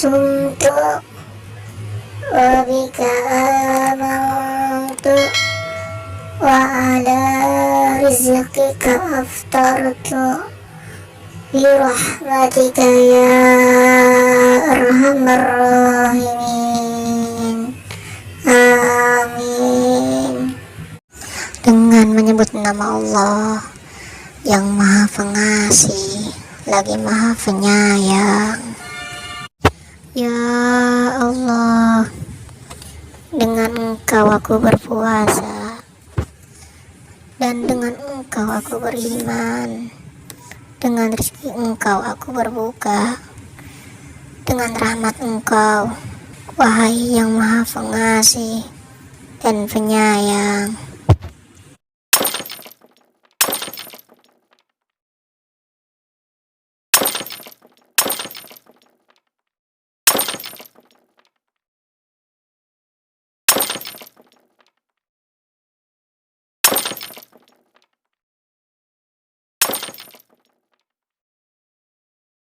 sumtu wa bika amantu wa ala rizqika aftartu bi rahmatika ya arhamar rahimin. Amin. Dengan menyebut nama Allah yang Maha Pengasih lagi Maha Penyayang. Ya Allah, dengan Engkau aku berpuasa, dan dengan Engkau aku beriman, dengan rezeki Engkau aku berbuka, dengan rahmat Engkau, wahai yang Maha Pengasih dan Penyayang.